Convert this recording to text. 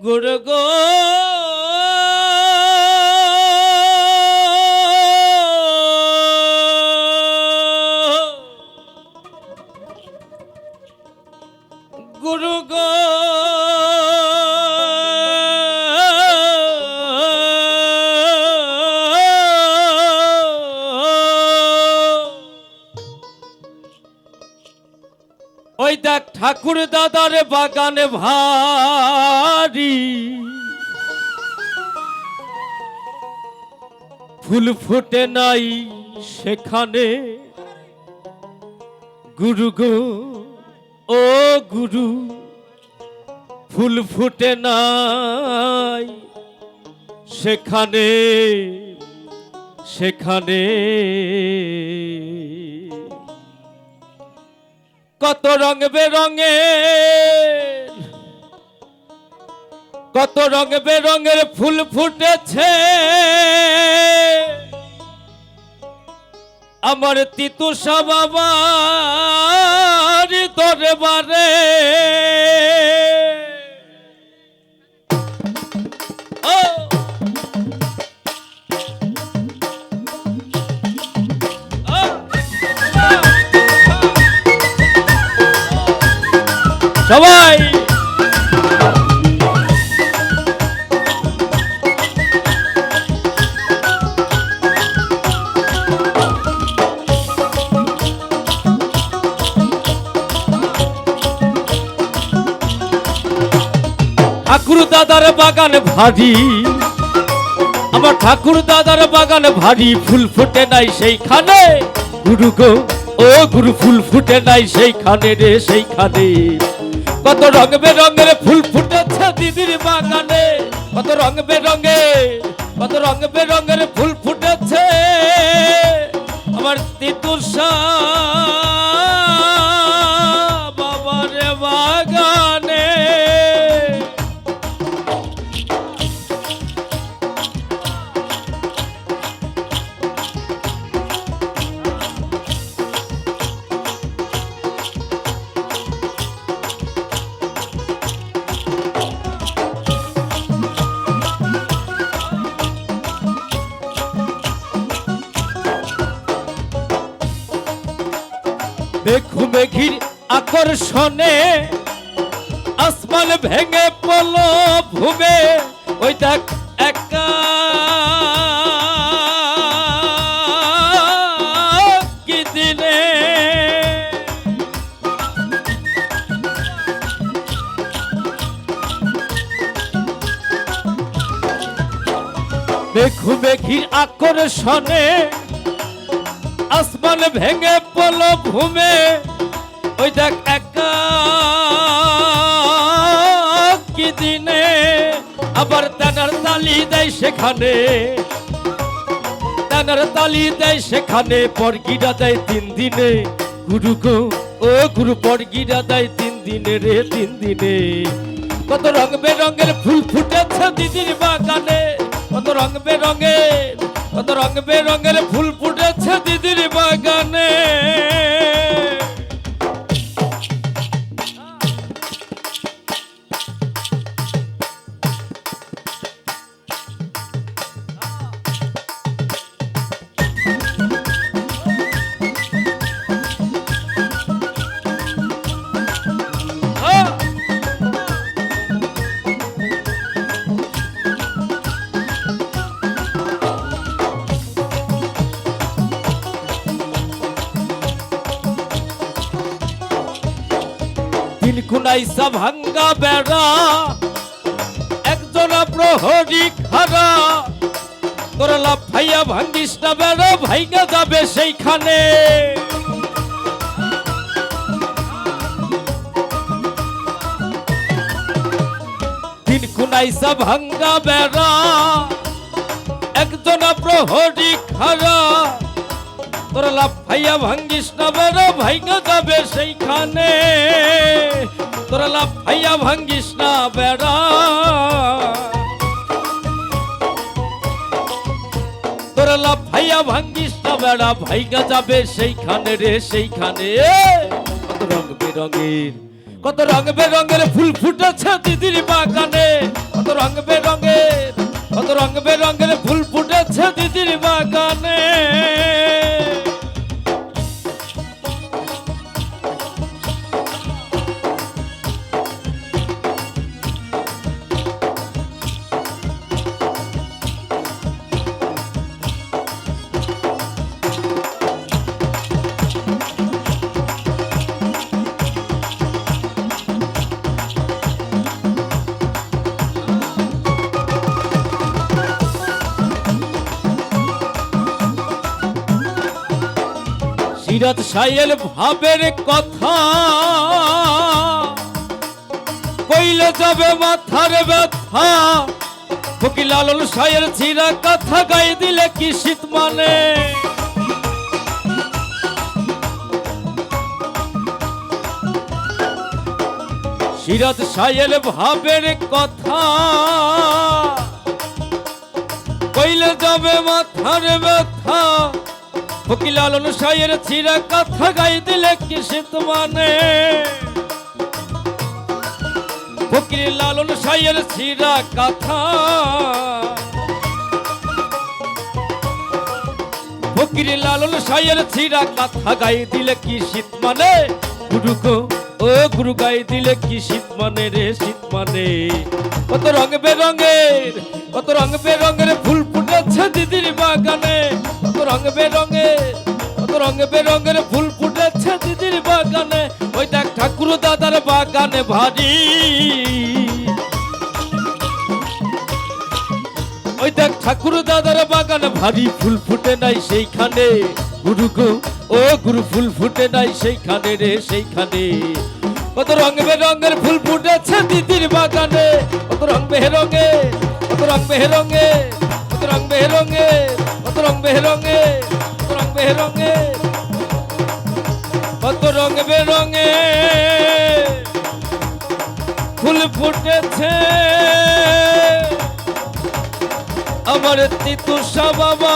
গুরু গো গুরু গো ওই দেখ ঠাকুর দাদার বাগানে ভারী ফুল ফুটে নাই সেখানে গুরু গো ও গুরু ফুল ফুটে নাই সেখানে সেখানে কত রং বেরঙের কত রং বেরঙের ফুল ফুটেছে আমার তিতুষা বাবার দরবারে সবাই ঠাকুর দাদার বাগান ভারী আমার ঠাকুর দাদার বাগান ভারী ফুল ফুটে নাই সেইখানে গুরু গো ও গুরু ফুল ফুটে নাই সেইখানে রে সেইখানে কত রং বেরঙের ফুল ফুটেছে দিদির বাগানে কত রং বেরঙের ফুল ফুটেছে আমার তিতুষা বাবার বাগানে দেখু মেঘির আকর্ষণে আসমান ভেঙে পড়ল ভূমে ওই দেখ একা কি দিনে দেখু মেঘির আকর্ষণে আসমান ভেঙে পড়ল ভূমে ওই দেখ একা কি দিনে আবার তানার তালি দেয় সেখানে তানার তালি দেয় সেখানে পরগিরা দেয় 3 দিনে গুরু গো ও গুরু পরগিরা দেয় 3 দিনে রে 3 দিনে কত রং বেরঙের ফুল ফুটেছে দিদির বাগানে কত রং বেরঙের ফুল ফুটেছে দিদির বাগানে কুনাইসা ভাঙ্গা বেড়া একজনা প্রহরী খারা তোরা লাফাইয়া ভাঙ্গিস না বেড়া ভাইঙ্গা যাবে সেইখানে তিন কুনাইসা ভাঙ্গা বেড়া একজনা প্রহরী খারা তোরা লাফাইয়া ভাঙ্গিস না বেড়া ভাইঙ্গা যাবে সেইখানে তোরা লাফাইয়া ভাঙ্গিস না বেড়া তোরা লাফাইয়া ভাঙ্গিস না বেড়া ভাইঙ্গা যাবে সেইখানে রে সেইখানে কত রং বেরঙের ফুল ফুটেছে দিদির বাগানে বেরঙের কত রং বেরঙের ফুল ফুটেছে দিদির বাগানে। সিরাত সাহেল ভাবের কথা কইলে যাবে মাথার ব্যথা, ফকির লালন সাহের ছিঁড়া কথা গাই দিলে কি শীত মানে। সিরাত সাহেল ভাবের কথা কইলে যাবে মাথার ব্যথা, ফকির লালন সাহের ছিঁড়া কথা গাই দিলে কি শীত মানে। ফকির লালন সাহের ছিঁড়া কথা, ফকির লালন সাহের ছিঁড়া কথা গাই দিলে কি শীত মানে। গুরু গো ও গুরু গাই দিলে কি শীত মানে রে শীত মানে। কত রং বেরঙের কত রং বেরঙের ফুল ফুটেছে দিদির বাগানে, কত রং বেরঙের কত রং বেরঙের ফুল ফুটেছে দিদির বাগানে। ওই দেখ ঠাকুর দাদার বাগানে ভারী, ওই দেখ ঠাকুর দাদার বাগানে ভারী ফুল ফুটে নাই সেইখানে। গুরু গো ও গুরু ফুল ফুটে নাই সেইখানে রে সেইখানে। কত রং বেরঙের ফুল ফুটেছে দিদির বাগানে, কত রং বেরঙে কত রং বেরঙে কত রং বেরঙে কত রং বেরঙে কত রং বেরঙে কত রং বেরঙে ফুল ফুটেছে আমার তিতুষা বাবা।